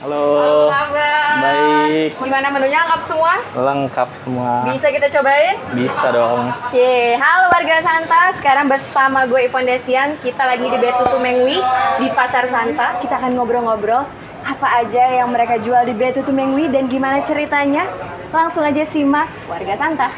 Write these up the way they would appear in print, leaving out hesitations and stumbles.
Halo. Halo, apa kabar? Baik. Gimana menunya, lengkap semua? Lengkap semua. Bisa kita cobain? Bisa dong. Oke, halo warga Santa. Sekarang bersama gue Ivon Destian. Kita lagi di Betutu Mengwi di Pasar Santa. Kita akan ngobrol-ngobrol apa aja yang mereka jual di Betutu Mengwi dan gimana ceritanya. Langsung aja simak warga Santa.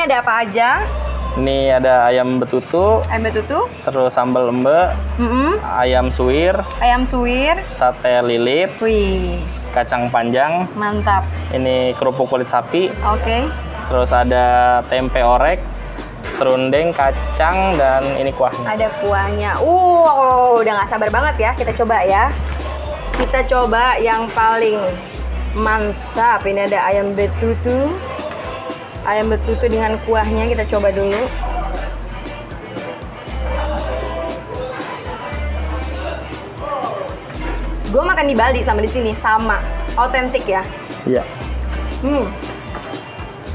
Ada apa aja? Ini ada ayam betutu, Ayam betutu, terus sambal lembe, ayam suwir, sate lilit, wih, kacang panjang, mantap. ini kerupuk kulit sapi, Oke. terus ada tempe orek, serundeng, kacang, dan ini kuahnya. Ada kuahnya. Udah nggak sabar banget ya. Kita coba ya. Kita coba yang paling mantap. Ini ada ayam betutu. Ayam betutu dengan kuahnya kita coba dulu. Gue makan di Bali sama di sini sama, otentik ya. Iya.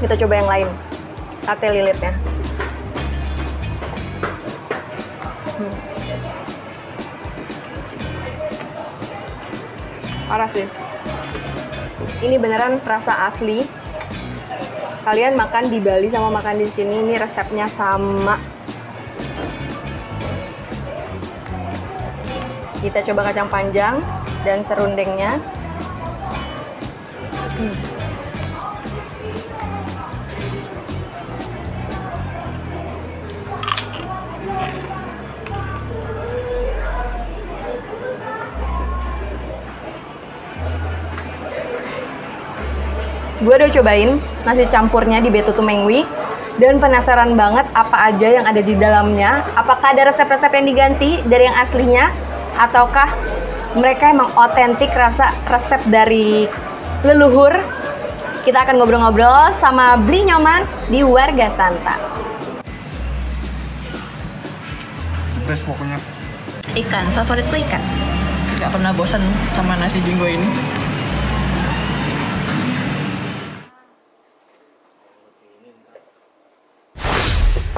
Kita coba yang lain. Sate lilitnya. Parah sih. Ini beneran rasa asli. Kalian makan di Bali sama makan di sini, ini resepnya sama. Kita coba kacang panjang dan serundengnya. Gue udah cobain nasi campurnya di Betutu Mengwi dan penasaran banget apa aja yang ada di dalamnya. Apakah ada resep-resep yang diganti dari yang aslinya ataukah mereka emang otentik rasa resep dari leluhur? Kita akan ngobrol-ngobrol sama Bli Nyoman di Warga Santa. Best pokoknya. Ikan, favoritku ikan. Gak pernah bosan sama nasi jinggo ini.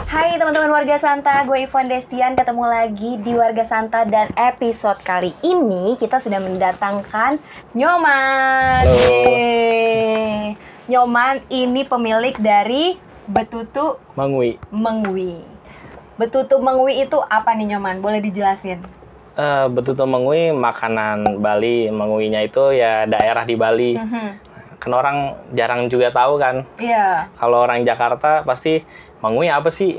Hai teman-teman Warga Santa, gue Ivon Destian, ketemu lagi di Warga Santa dan episode kali ini kita sudah mendatangkan Nyoman. Halo. Nyoman ini pemilik dari Betutu Mengwi. Betutu Mengwi itu apa nih Nyoman? Boleh dijelasin? Betutu Mengwi makanan Bali. Mengwinya itu ya daerah di Bali. Kan orang jarang juga tahu kan. Iya. Kalau orang Jakarta pasti Mengwi apa sih?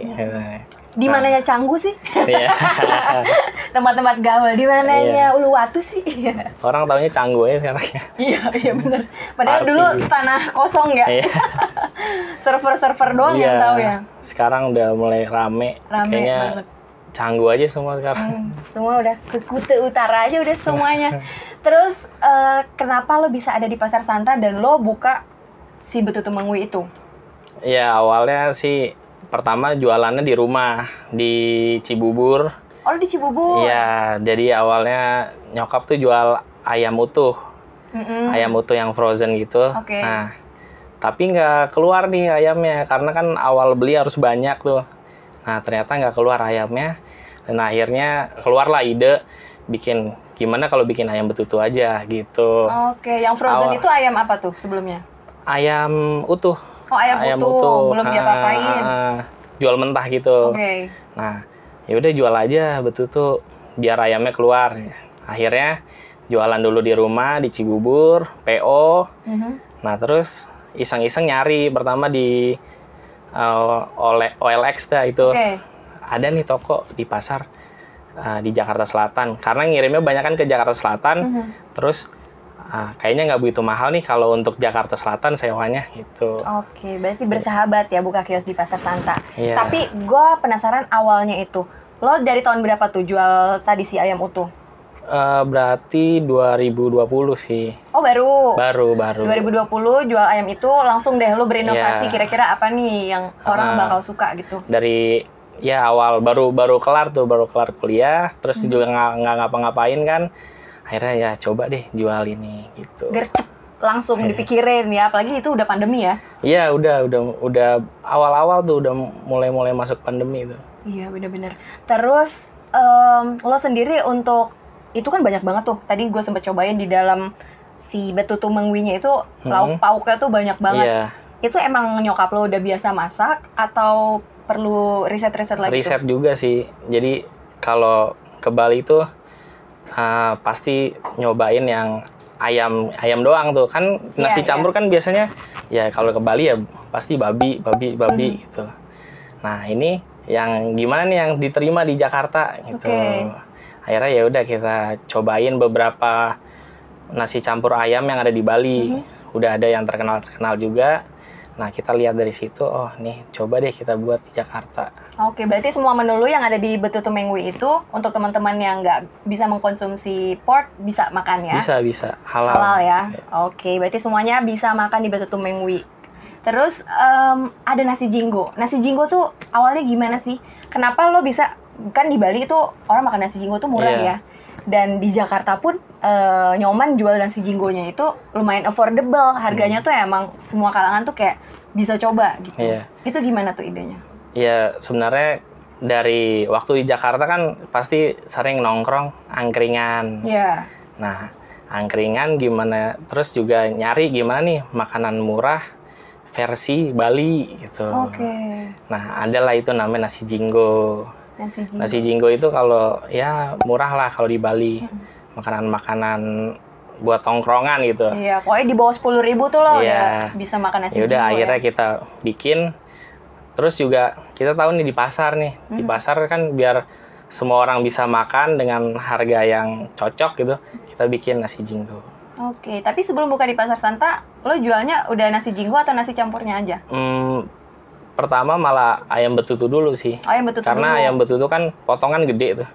Di mananya Canggu sih? Iya. Tempat-tempat gaul. Di mananya Iya. Uluwatu sih? Orang taunya Canggu aja sekarang ya. Iya bener. Padahal Party. dulu tanah kosong ya. Iya. Server-server doang Iya. yang tahu ya. Sekarang udah mulai rame. Rame Kayaknya banget. Canggu aja semua sekarang. Semua udah ke Kuta Utara aja udah semuanya. Terus kenapa lo bisa ada di Pasar Santa dan lo buka si Betutu Mengwi itu? Ya awalnya sih pertama jualannya di rumah di Cibubur. Oh, lo di Cibubur? Iya, jadi awalnya nyokap tuh jual ayam utuh. Ayam utuh yang frozen gitu. Oke. Nah, tapi nggak keluar nih ayamnya karena kan awal beli harus banyak tuh. Nah, ternyata nggak keluar ayamnya. Dan akhirnya keluarlah ide bikin gimana kalau bikin ayam betutu aja gitu. Oke, yang frozen itu ayam apa tuh sebelumnya? Ayam utuh. Oh, ayam utuh, belum diapa-apain. Jual mentah gitu. Oke. Nah, ya udah jual aja betutu biar ayamnya keluar. Akhirnya jualan dulu di rumah di Cibubur, PO. Nah, terus iseng-iseng nyari pertama di OLX dah itu. Ada nih toko di pasar di Jakarta Selatan. Karena ngirimnya banyak kan ke Jakarta Selatan. Terus kayaknya nggak begitu mahal nih kalau untuk Jakarta Selatan sewanya gitu. Oke, berarti bersahabat ya buka kios di Pasar Santa. Iya. Tapi gue penasaran awalnya itu, lo dari tahun berapa tuh jual tadi si ayam utuh? Berarti 2020 sih. Oh baru. Baru. 2020 jual ayam itu langsung deh lo berinovasi Iya. kira-kira apa nih yang orang bakal suka gitu. Dari ya awal baru kelar kuliah, terus juga nggak ngapa-ngapain kan. Akhirnya ya coba deh jual ini gitu. Gercep langsung dipikirin ya, apalagi itu udah pandemi ya. Iya, udah awal-awal tuh udah mulai masuk pandemi itu. Iya bener-bener. Terus lo sendiri untuk itu kan banyak banget tuh. Tadi gue sempet cobain di dalam si betutu mengwinya itu lauk pauknya tuh banyak banget. Iya. Itu emang nyokap lo udah biasa masak atau perlu riset-riset lagi? Riset juga sih. Jadi kalau ke Bali itu pasti nyobain yang ayam doang tuh kan. Nasi campur kan biasanya ya kalau ke Bali ya pasti babi gitu. Nah ini yang gimana nih yang diterima di Jakarta gitu. Akhirnya ya udah kita cobain beberapa nasi campur ayam yang ada di Bali. Udah ada yang terkenal juga. Nah kita lihat dari situ, oh nih coba deh kita buat di Jakarta. Oke, berarti semua menu lu yang ada di Betutu Mengwi itu untuk teman-teman yang nggak bisa mengkonsumsi pork bisa makan ya? Bisa, halal. Halal ya. Oke, berarti semuanya bisa makan di Betutu Mengwi. Terus ada nasi jinggo. Nasi jinggo tuh awalnya gimana sih? Kenapa lo bisa, kan di Bali itu orang makan nasi jinggo tuh murah ya? Dan di Jakarta pun Nyoman jual nasi jinggonya itu lumayan affordable. Harganya tuh emang semua kalangan tuh kayak bisa coba gitu. Itu gimana tuh idenya? Ya sebenarnya dari waktu di Jakarta kan pasti sering nongkrong angkringan. Nah angkringan gimana, terus juga nyari gimana nih makanan murah versi Bali gitu. Nah adalah itu namanya nasi jinggo. Nasi jinggo itu kalau ya murah lah kalau di Bali. Makanan-makanan buat tongkrongan gitu. Iya, pokoknya di bawah 10.000 tuh lo udah bisa makan nasi jinggo. Yaudah akhirnya kita bikin. Terus juga kita tahu nih di pasar nih. Di pasar kan biar semua orang bisa makan dengan harga yang cocok gitu. Kita bikin nasi jinggo. Oke, tapi sebelum buka di Pasar Santa, lo jualnya udah nasi jinggo atau nasi campurnya aja? Pertama malah ayam betutu dulu sih. Ayam betutu karena dulu. ayam betutu kan potongan gede tuh.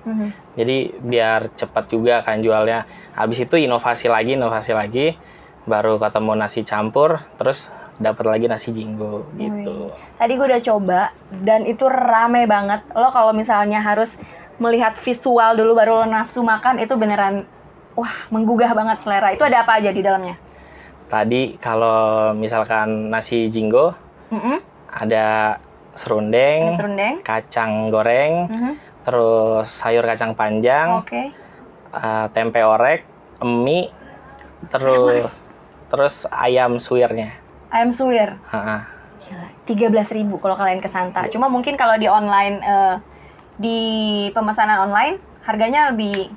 Jadi biar cepat juga kan jualnya. Habis itu inovasi lagi, baru ketemu nasi campur, terus dapat lagi nasi jinggo gitu. Tadi gue udah coba dan itu rame banget. Lo kalau misalnya harus melihat visual dulu baru lo nafsu makan, itu beneran wah menggugah banget selera. Itu ada apa aja di dalamnya? Tadi kalau misalkan nasi jinggo, ada serundeng, kacang goreng, terus sayur kacang panjang, tempe orek, mie, terus ayam suwirnya. Ayam suwir? 13.000 kalau kalian ke Santa. Cuma mungkin kalau di online, di pemesanan online, harganya lebih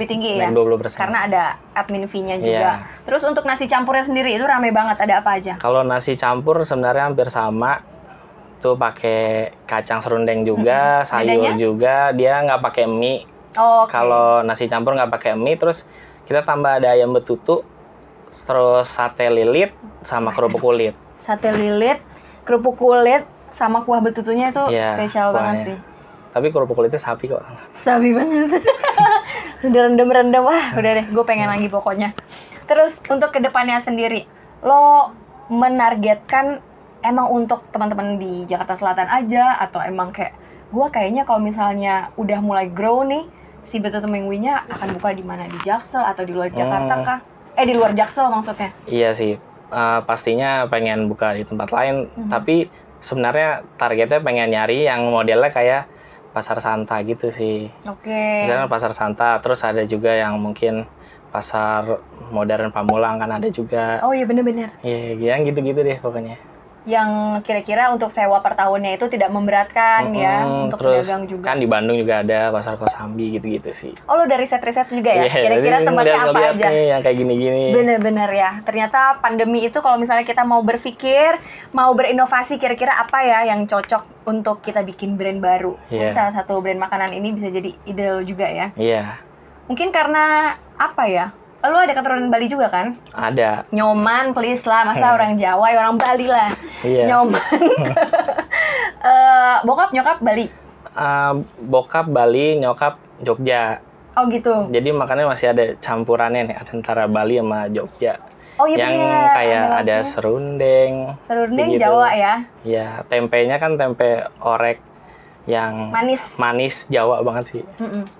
tinggi ya? 20%. Karena ada admin fee-nya juga. Terus untuk nasi campurnya sendiri, itu rame banget. Ada apa aja? Kalau nasi campur sebenarnya hampir sama. Tuh pakai kacang serundeng juga, sayur juga. Dia nggak pakai mie. Kalau nasi campur nggak pakai mie, terus kita tambah ada ayam betutu, terus sate lilit, sama kerupuk kulit. Sate lilit, kerupuk kulit, sama kuah betutunya itu spesial banget sih. Tapi kerupuk kulitnya sapi kok. Sapi banget. Udah rendem-rendem, wah udah deh, gue pengen lagi pokoknya. Terus untuk kedepannya sendiri, lo menargetkan emang untuk teman-teman di Jakarta Selatan aja, atau emang kayak gue kayaknya kalau misalnya udah mulai grow nih, si Betutu Mengwinya akan buka di mana? Di Jaksel atau di luar Jakarta kah? Di luar Jaksel maksudnya? Iya sih, pastinya pengen buka di tempat lain, tapi sebenarnya targetnya pengen nyari yang modelnya kayak Pasar Santa gitu sih. Misalnya Pasar Santa, terus ada juga yang mungkin pasar modern Pamulang kan ada juga. Oh iya bener-bener. Iya, yang gitu-gitu deh pokoknya. Yang kira-kira untuk sewa per tahunnya itu tidak memberatkan ya untuk pedagang juga. Kan di Bandung juga ada Pasar Kosambi gitu-gitu sih. Oh lo udah riset-riset juga ya? Kira-kira tempatnya apa aja? Nih, yang kayak gini-gini. Bener-bener ya. Ternyata pandemi itu kalau misalnya kita mau berpikir, mau berinovasi, kira-kira apa ya yang cocok untuk kita bikin brand baru. Salah satu brand makanan ini bisa jadi ide juga ya. Iya. Mungkin karena apa ya? Lu ada keturunan Bali juga kan? Ada. Nyoman, please lah. Masa orang Jawa, ya orang Bali lah. Iya. Nyoman. Bokap, nyokap Bali? Bokap Bali, nyokap Jogja. Oh gitu? Jadi makanya masih ada campurannya nih, antara Bali sama Jogja. Oh iya yang bener. kayak ada serundeng. Serundeng begitu. Jawa ya? Iya, tempenya kan tempe orek yang manis Jawa banget sih.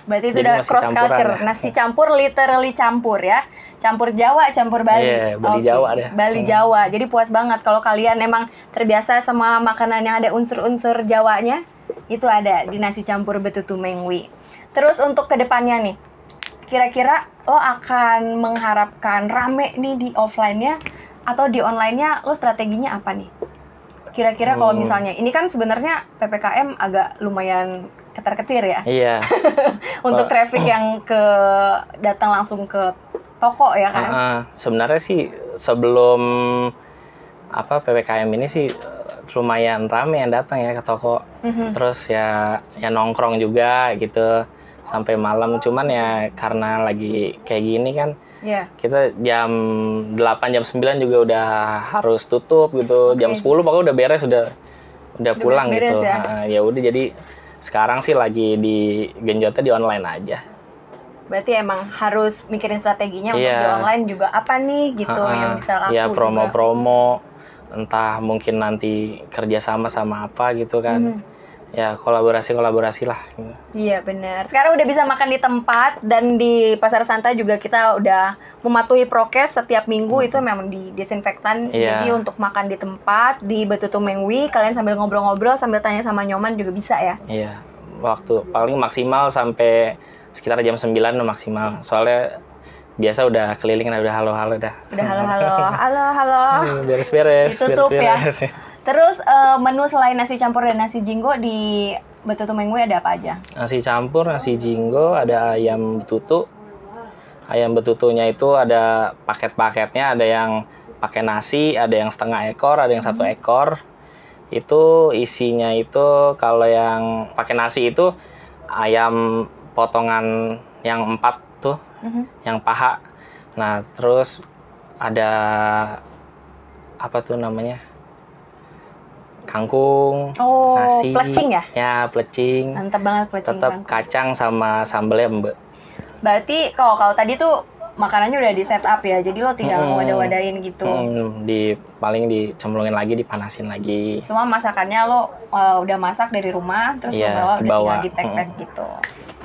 Berarti itu Jadi udah masih cross campuran culture. ya. Nasi campur literally campur ya. Campur Jawa, campur Bali. Iya, Bali Oke, Jawa deh. Bali Jawa. Jadi puas banget kalau kalian emang terbiasa sama makanan yang ada unsur-unsur Jawanya, itu ada di nasi campur Betutu Mengwi. Terus untuk kedepannya nih, kira-kira lo akan mengharapkan rame nih di offline-nya atau di online-nya, lo strateginya apa nih? Kira-kira kalau misalnya, ini kan sebenarnya PPKM agak lumayan ketar-ketir ya? Iya. Untuk traffic yang datang langsung ke toko ya kan? Sebenarnya sih sebelum PPKM ini sih lumayan rame yang datang ya ke toko. Terus ya nongkrong juga gitu sampai malam. Cuman ya karena lagi kayak gini kan, kita jam 8 jam 9 juga udah harus tutup gitu. Jam 10 pokoknya udah beres, udah pulang gitu. Ya udah, jadi sekarang sih lagi di genjotnya di online aja. Berarti emang harus mikirin strateginya untuk di online juga apa nih gitu yang bisa laku. Ya promo-promo, entah mungkin nanti kerjasama sama apa gitu kan. Ya kolaborasi lah. Iya benar. Sekarang udah bisa makan di tempat, dan di Pasar Santa juga kita udah mematuhi prokes setiap minggu itu memang di disinfektan. Jadi untuk makan di tempat di Betutu Mengwi, kalian sambil ngobrol-ngobrol sambil tanya sama Nyoman juga bisa ya. Iya. Waktu paling maksimal sampai sekitar jam 9 maksimal. Soalnya biasa udah keliling udah halo-halo dah. Udah halo. Beres-beres. Ditutup ya. Terus menu selain nasi campur dan nasi jinggo di Betutu Mengwi ada apa aja? Nasi campur, nasi jinggo, ada ayam betutu. Ayam betutunya itu ada paket-paketnya, ada yang pakai nasi, ada yang setengah ekor, ada yang 1 ekor. Itu isinya itu kalau yang pakai nasi itu ayam potongan yang 4 tuh, yang paha. Nah, terus ada apa tuh namanya? Kangkung, nasi. Plecing ya? Ya, plecing. Mantap banget plecing. Tetap kacang sama sambelnya, Mbak. Berarti kalau tadi tuh makanannya udah di set up ya, jadi lo tinggal wadah-wadahin gitu. Paling dicemplungin lagi, dipanasin lagi. Semua masakannya lo udah masak dari rumah, terus lo bawa udah tinggal di pack gitu.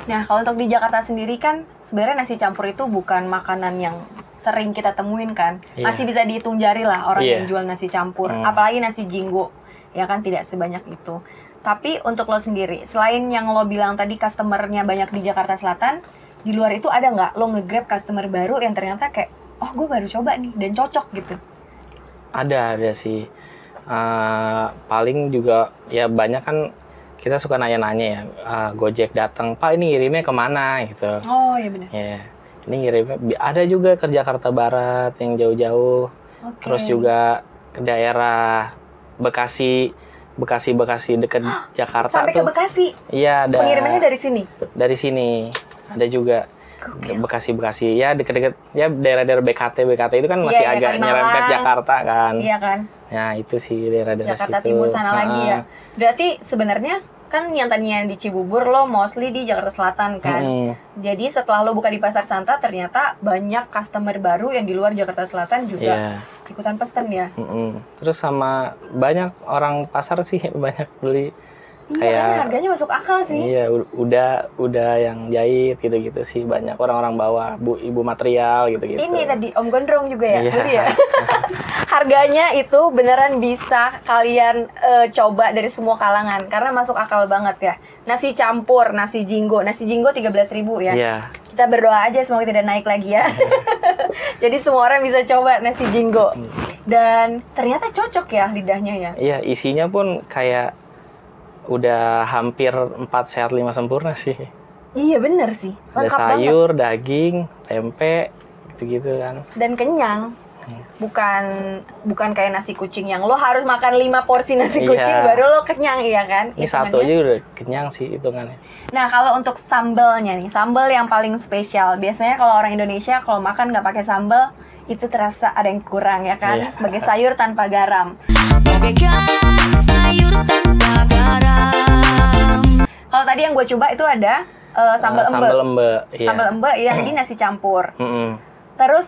Nah, kalau untuk di Jakarta sendiri kan sebenarnya nasi campur itu bukan makanan yang sering kita temuin kan. Masih bisa dihitung jari lah orang yang jual nasi campur, apalagi nasi jinggo. Ya kan tidak sebanyak itu. Tapi untuk lo sendiri, selain yang lo bilang tadi customernya banyak di Jakarta Selatan, di luar itu ada nggak lo nge-grab customer baru yang ternyata kayak, oh gue baru coba nih dan cocok gitu? Ada sih. Paling juga ya banyak kan kita suka nanya-nanya ya, Gojek datang, Pak ini ngirimnya kemana gitu. Oh iya benar. Ya, ini ngirimnya ada juga ke Jakarta Barat yang jauh-jauh. Terus juga ke daerah Bekasi dekat Jakarta. Sampai tuh. ke Bekasi? Iya, ada. Pengirimannya dari sini? Dari sini. Ada juga. Bekasi ya dekat-dekat ya daerah-daerah BKT itu kan masih agak nyerempet Jakarta kan. Iya kan. Ya itu sih daerah-daerah Jakarta situ. Timur sana lagi ya. Berarti sebenarnya kan yang tadinya di Cibubur lo mostly di Jakarta Selatan kan. Jadi setelah lo buka di Pasar Santa ternyata banyak customer baru yang di luar Jakarta Selatan juga ikutan pesen ya. Terus sama banyak orang pasar sih banyak beli. Iya, karena harganya masuk akal sih. Iya, udah yang jahit gitu-gitu sih banyak orang-orang bawa ibu material gitu-gitu. Ini tadi Om Gondrong juga ya, beli ya. Harganya itu beneran bisa kalian coba dari semua kalangan karena masuk akal banget ya. Nasi campur, nasi jinggo 13.000 ya. Iya. Kita berdoa aja semoga tidak naik lagi ya. Jadi semua orang bisa coba nasi jinggo. Dan ternyata cocok ya lidahnya ya. Iya, isinya pun kayak udah hampir 4 sehat 5 sempurna sih. Iya bener sih. Ada sayur, daging, tempe, gitu-gitu kan. Dan kenyang. Bukan kayak nasi kucing yang lo harus makan 5 porsi nasi Iya. kucing baru lo kenyang, iya kan? Ini satu aja udah kenyang sih hitungannya. Nah, kalau untuk sambelnya nih, sambel yang paling spesial. Biasanya kalau orang Indonesia kalau makan nggak pakai sambel, itu terasa ada yang kurang ya kan? Iya. Sebagai sayur tanpa garam. Bagaikan sayur tanpa garam. Kalau tadi yang gue coba itu ada sambal embe. Sambal embe, iya. Sambal embe yang di nasi campur. Mm-mm. Terus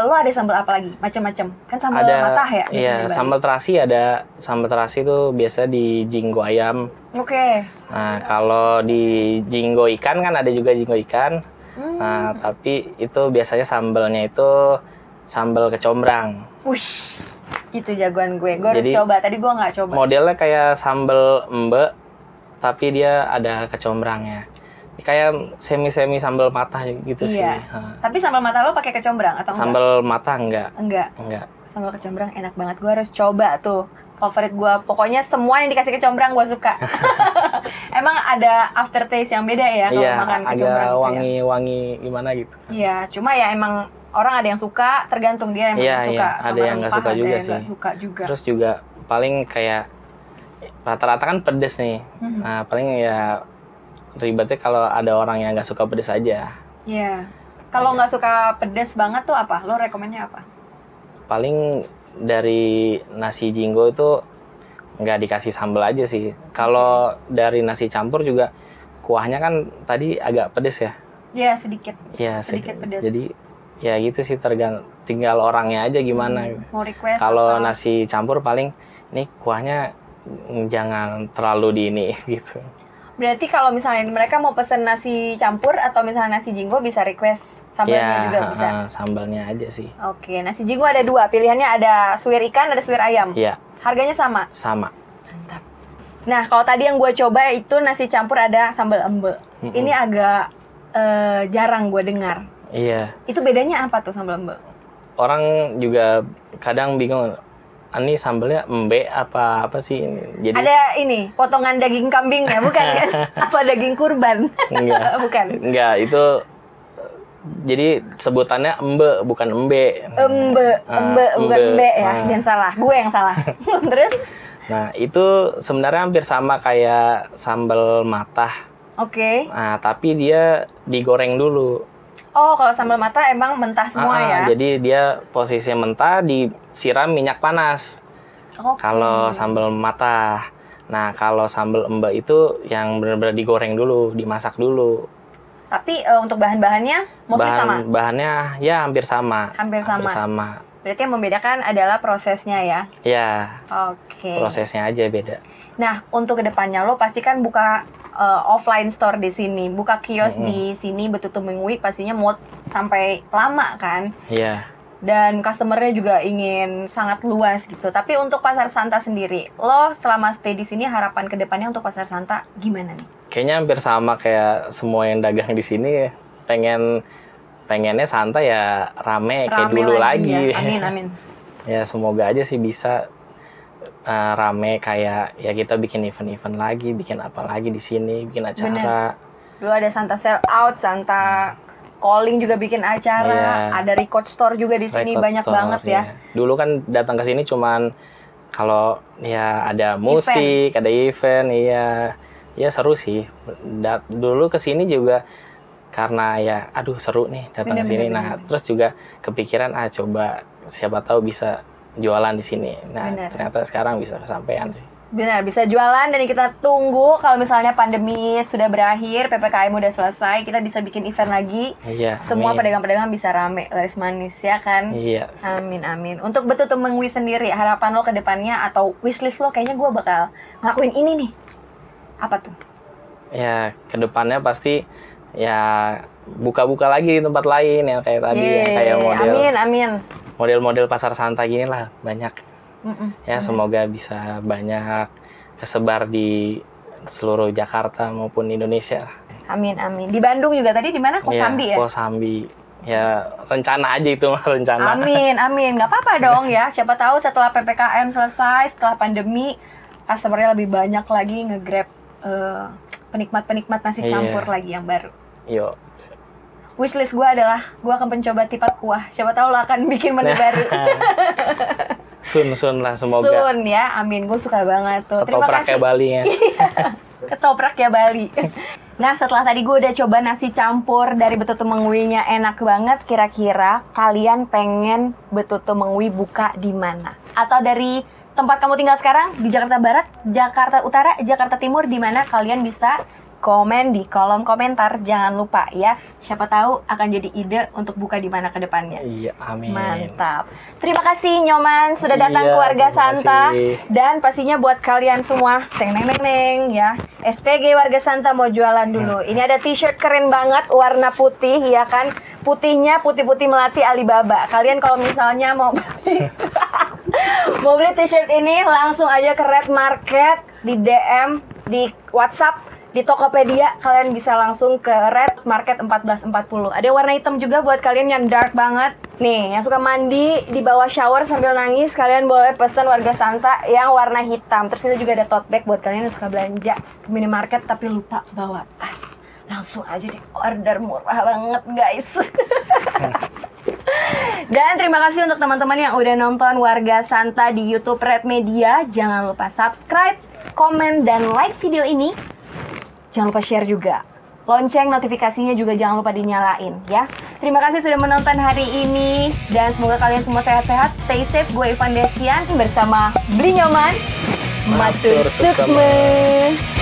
lo ada sambal apa lagi? Macam-macam. Kan sambal matah ya? Iya, biasanya di Bali. sambal terasi ada. Sambal terasi itu biasa di jinggo ayam. Oke. Nah, kalau di jinggo ikan kan ada juga jinggo ikan. Nah, tapi itu biasanya sambalnya itu sambal kecombrang. Wih, itu jagoan gue. Gue harus Jadi, coba. Tadi gue nggak coba. Modelnya kayak sambal embe, tapi dia ada kecombrangnya. Kayak semi-semi sambal matah gitu sih. Iya. Tapi sambal mata lo pakai kecombrang atau enggak? Sambal matah enggak. Enggak. Sambal kecombrang enak banget. Gue harus coba tuh. Favorit gue. Pokoknya semua yang dikasih kecombrang gue suka. Emang ada aftertaste yang beda ya kalau Iya, makan kecombrang agak gitu ya? wangi-wangi gimana gitu. Iya, cuma ya emang orang ada yang suka, tergantung dia yang Iya, suka. iya. Ada sambal yang nggak rempah, suka ada juga yang sih. nggak suka juga. Terus juga paling kayak rata-rata kan pedes nih. Nah, paling ya ribetnya kalau ada orang yang nggak suka pedes aja. Iya. Kalau nggak suka pedes banget tuh apa? Lo rekomennya apa? Paling dari nasi jinggo itu nggak dikasih sambal aja sih. Kalau dari nasi campur juga kuahnya kan tadi agak pedes ya. Iya, sedikit. Ya, Sedikit pedes. Jadi ya gitu sih tinggal orangnya aja gimana. Mau request Kalau apa? nasi campur paling ini kuahnya jangan terlalu di ini gitu. Berarti kalau misalnya mereka mau pesen nasi campur atau misalnya nasi jinggo bisa request sambalnya juga bisa. Sambalnya aja sih. Oke, nasi jinggo ada 2. Pilihannya ada suwir ikan, ada suwir ayam. Iya, Harganya sama. sama. Mantap. Nah, kalau tadi yang gue coba itu nasi campur ada sambal embe. Ini agak jarang gue dengar. Iya. Itu bedanya apa tuh sambal embe? Orang juga kadang bingung. Ini sambalnya embe apa sih ini? Jadi Ada ini, potongan daging kambing ya, bukan kan? Apa daging kurban? Enggak. Bukan. Enggak, itu jadi sebutannya embe bukan embe. Embe bukan embe ya, jangan salah. Gue yang salah. Terus? Nah, itu sebenarnya hampir sama kayak sambal matah. Oke. Nah, tapi dia digoreng dulu. Oh, kalau sambal mata emang mentah semua ya? Jadi dia posisinya mentah disiram minyak panas. Oke. Kalau sambal matah. Nah, kalau sambal embe itu yang benar-benar digoreng dulu, dimasak dulu. Tapi untuk bahan-bahannya mostly sama? Bahannya ya hampir sama. Hampir sama. sama. Berarti yang membedakan adalah prosesnya ya? Ya, Oke. prosesnya aja beda. Nah, untuk kedepannya lo pasti kan buka offline store di sini, buka kios di sini Betutu Mengwi pastinya mau sampai lama kan? Iya. Dan customernya juga ingin sangat luas gitu. Tapi untuk Pasar Santa sendiri, lo selama stay di sini harapan kedepannya untuk Pasar Santa gimana nih? Kayaknya hampir sama kayak semua yang dagang di sini. Pengennya Santa ya rame kayak dulu lagi. Ya. Amin. Ya semoga aja sih bisa rame kayak ya kita bikin event-event lagi, bikin apa lagi di sini, bikin acara. Dulu ada Santa Sell Out, Santa Calling juga bikin acara, Iya. ada record store juga di sini Record banyak store, banget ya. Dulu kan datang ke sini cuman kalau ya ada musik, ada event, iya seru sih. Dulu ke sini juga karena ya aduh seru nih datang ke sini. Nah, terus juga kepikiran coba siapa tahu bisa jualan di sini. Nah, ternyata sekarang bisa kesampaian sih. Benar, bisa jualan dan kita tunggu kalau misalnya pandemi sudah berakhir, PPKM udah selesai, kita bisa bikin event lagi. Iya. Semua amin. pedagang-pedagang bisa rame, laris manis ya kan? Iya. Amin. Untuk Betutu Mengwi sendiri, harapan lo ke depannya atau wishlist lo kayaknya gue bakal ngelakuin ini nih. Apa tuh? Ya, kedepannya pasti ya buka-buka lagi di tempat lain yang kayak tadi yang kayak model. Amin. Model-model Pasar Santa gini lah banyak. Ya semoga bisa banyak kesebar di seluruh Jakarta maupun Indonesia. Amin. Di Bandung juga tadi di mana? Kosambi ya? Kosambi. Ya rencana aja itu mah rencana. Amin. Nggak apa-apa dong ya. Siapa tahu setelah PPKM selesai, setelah pandemi, customer-nya lebih banyak lagi nge-grab penikmat-penikmat nasi campur lagi yang baru. Yo. wishlist gue adalah gue akan mencoba tipat kuah. Siapa tahu lo akan bikin menu baru. Sun lah semoga. Sun ya, amin. Gue suka banget tuh. Terima Ketoprak kasih. ya Bali ya. Ketoprak ya Bali. Nah, setelah tadi gue udah coba nasi campur dari Betutu Mengwi-nya enak banget. Kira-kira kalian pengen Betutu Mengwi buka di mana? Atau dari tempat kamu tinggal sekarang di Jakarta Barat, Jakarta Utara, Jakarta Timur, di mana kalian bisa komen di kolom komentar. Jangan lupa ya, siapa tahu akan jadi ide untuk buka di mana ke depannya. Iya, amin. Mantap. Terima kasih Nyoman sudah datang Iya, ke Warga terima Santa. kasih. Dan pastinya buat kalian semua, teng neng neng neng ya. SPG Warga Santa mau jualan dulu. Ini ada t-shirt keren banget warna putih ya kan. Putihnya putih-putih melati Alibaba. Kalian kalau misalnya mau beli mau beli t-shirt ini langsung aja ke Red Market, di DM, di WhatsApp, di Tokopedia. Kalian bisa langsung ke Red Market 1440. Ada warna hitam juga buat kalian yang dark banget. Nih, yang suka mandi di bawah shower sambil nangis, kalian boleh pesan Warga Santa yang warna hitam. Terus kita juga ada tote bag buat kalian yang suka belanja ke minimarket tapi lupa bawa tas. Langsung aja di order, murah banget guys. Dan terima kasih untuk teman-teman yang udah nonton Warga Santa di YouTube Red Media. Jangan lupa subscribe, komen, dan like video ini. Jangan lupa share juga. Lonceng notifikasinya juga jangan lupa dinyalain ya. Terima kasih sudah menonton hari ini. Dan semoga kalian semua sehat-sehat. Stay safe. Gue Ivan Destian bersama Beli Nyoman. Matur Matur suksema. suksma.